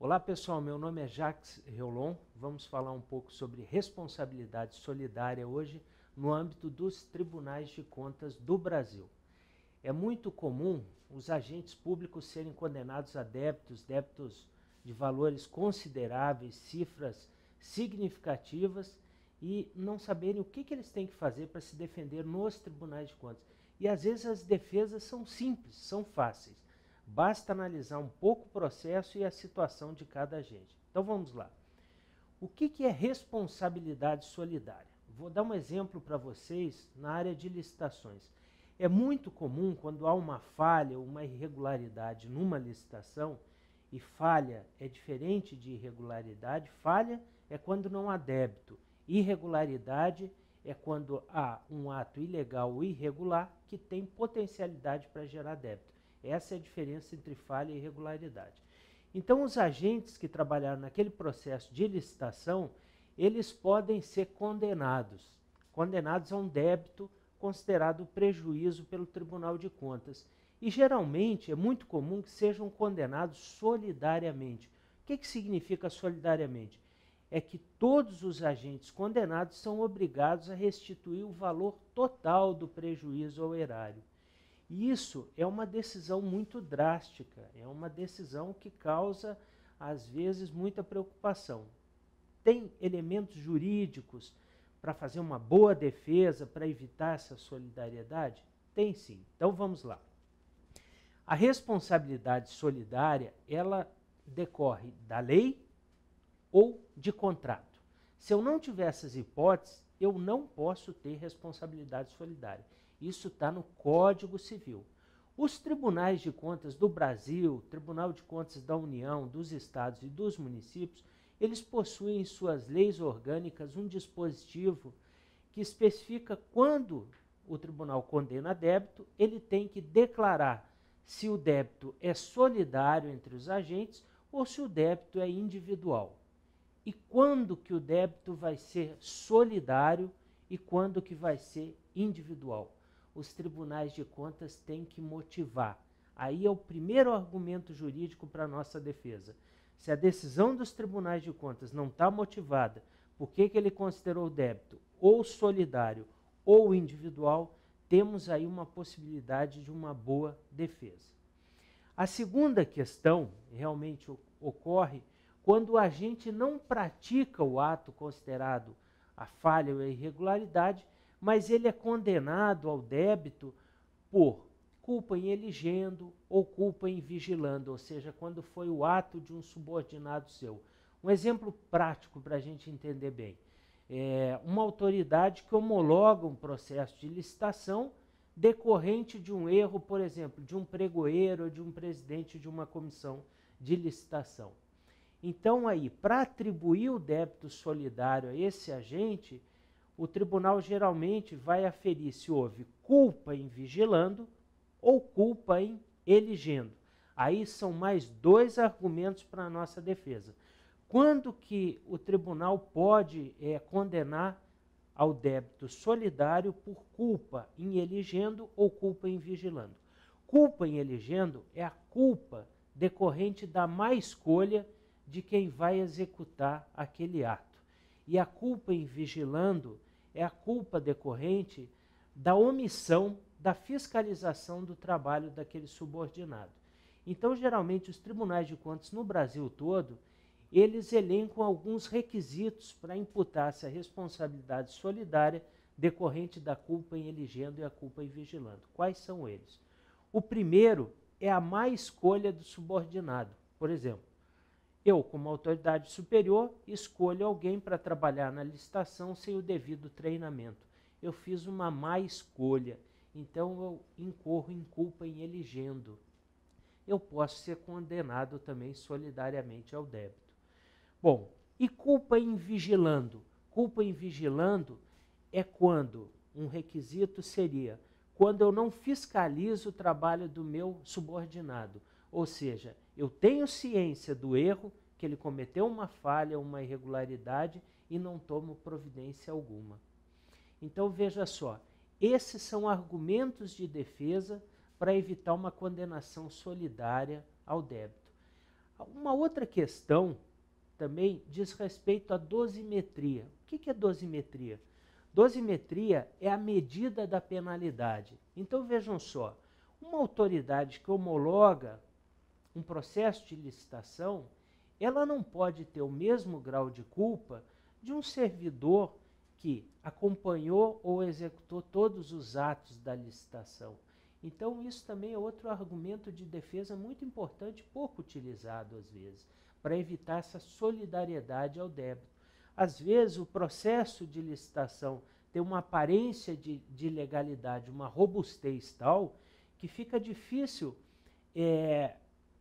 Olá pessoal, meu nome é Jacques Reolon. Vamos falar um pouco sobre responsabilidade solidária hoje no âmbito dos tribunais de contas do Brasil. É muito comum os agentes públicos serem condenados a débitos de valores consideráveis, cifras significativas e não saberem o que eles têm que fazer para se defender nos tribunais de contas. E às vezes as defesas são simples, são fáceis. Basta analisar um pouco o processo e a situação de cada agente. Então vamos lá. O que é responsabilidade solidária? Vou dar um exemplo para vocês na área de licitações. É muito comum quando há uma falha, uma irregularidade numa licitação, e falha é diferente de irregularidade, falha é quando não há débito, irregularidade é quando há um ato ilegal ou irregular que tem potencialidade para gerar débito. Essa é a diferença entre falha e irregularidade. Então, os agentes que trabalharam naquele processo de licitação, eles podem ser condenados a um débito considerado prejuízo pelo Tribunal de Contas. E, geralmente, é muito comum que sejam condenados solidariamente. O que significa solidariamente? É que todos os agentes condenados são obrigados a restituir o valor total do prejuízo ao erário. E isso é uma decisão muito drástica, é uma decisão que causa, às vezes, muita preocupação. Tem elementos jurídicos para fazer uma boa defesa, para evitar essa solidariedade? Tem sim. Então vamos lá. A responsabilidade solidária, ela decorre da lei ou de contrato. Se eu não tiver essas hipóteses, eu não posso ter responsabilidade solidária. Isso está no Código Civil. Os tribunais de contas do Brasil, Tribunal de Contas da União, dos estados e dos municípios, eles possuem em suas leis orgânicas um dispositivo que especifica quando o tribunal condena débito, ele tem que declarar se o débito é solidário entre os agentes ou se o débito é individual. E quando que o débito vai ser solidário e quando que vai ser individual. Os tribunais de contas têm que motivar. Aí é o primeiro argumento jurídico para a nossa defesa. Se a decisão dos tribunais de contas não está motivada, por que ele considerou o débito ou solidário ou individual, temos aí uma possibilidade de uma boa defesa. A segunda questão realmente ocorre quando o agente não pratica o ato considerado a falha ou a irregularidade, mas ele é condenado ao débito por culpa em eligendo ou culpa em vigilando, ou seja, quando foi o ato de um subordinado seu. Um exemplo prático para a gente entender bem. Uma autoridade que homologa um processo de licitação decorrente de um erro, por exemplo, de um pregoeiro ou de um presidente de uma comissão de licitação. Então, aí, para atribuir o débito solidário a esse agente, o tribunal geralmente vai aferir se houve culpa em vigilando ou culpa em eligendo. Aí são mais dois argumentos para a nossa defesa. Quando que o tribunal pode condenar ao débito solidário por culpa em eligendo ou culpa em vigilando? Culpa em eligendo é a culpa decorrente da má escolha de quem vai executar aquele ato. E a culpa em vigilando é a culpa decorrente da omissão da fiscalização do trabalho daquele subordinado. Então, geralmente, os tribunais de contas no Brasil todo, eles elencam alguns requisitos para imputar essa responsabilidade solidária decorrente da culpa em eligendo e a culpa em vigilando. Quais são eles? O primeiro é a má escolha do subordinado. Por exemplo, eu, como autoridade superior, escolho alguém para trabalhar na licitação sem o devido treinamento. Eu fiz uma má escolha, então eu incorro em culpa em eligendo. Eu posso ser condenado também solidariamente ao débito. Bom, e culpa em vigilando? Culpa em vigilando é quando, um requisito seria, quando eu não fiscalizo o trabalho do meu subordinado. Ou seja, eu tenho ciência do erro, que ele cometeu uma falha, uma irregularidade e não tomo providência alguma. Então veja só, esses são argumentos de defesa para evitar uma condenação solidária ao débito. Uma outra questão também diz respeito à dosimetria. O que é dosimetria? Dosimetria é a medida da penalidade. Então vejam só, uma autoridade que homologa um processo de licitação, ela não pode ter o mesmo grau de culpa de um servidor que acompanhou ou executou todos os atos da licitação. Então, isso também é outro argumento de defesa muito importante, pouco utilizado às vezes, para evitar essa solidariedade ao débito. Às vezes, o processo de licitação tem uma aparência de legalidade, uma robustez tal, que fica difícil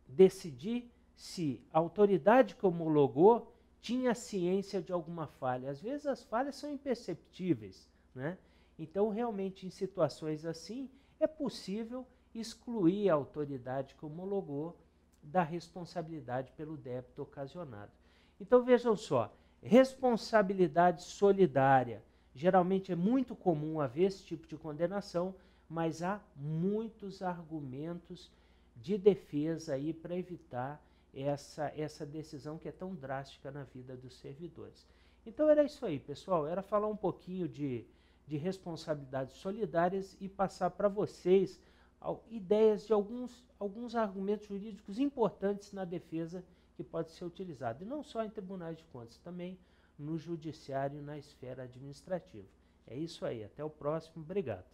decidir se a autoridade que homologou tinha ciência de alguma falha. Às vezes as falhas são imperceptíveis, né? Então, realmente, em situações assim, é possível excluir a autoridade que homologou da responsabilidade pelo débito ocasionado. Então, vejam só, responsabilidade solidária. Geralmente é muito comum haver esse tipo de condenação, mas há muitos argumentos de defesa aí para evitar essa decisão que é tão drástica na vida dos servidores. Então era isso aí, pessoal, era falar um pouquinho de responsabilidades solidárias e passar para vocês ideias de alguns argumentos jurídicos importantes na defesa que pode ser utilizado, e não só em tribunais de contas, também no judiciário e na esfera administrativa. É isso aí, até o próximo, obrigado.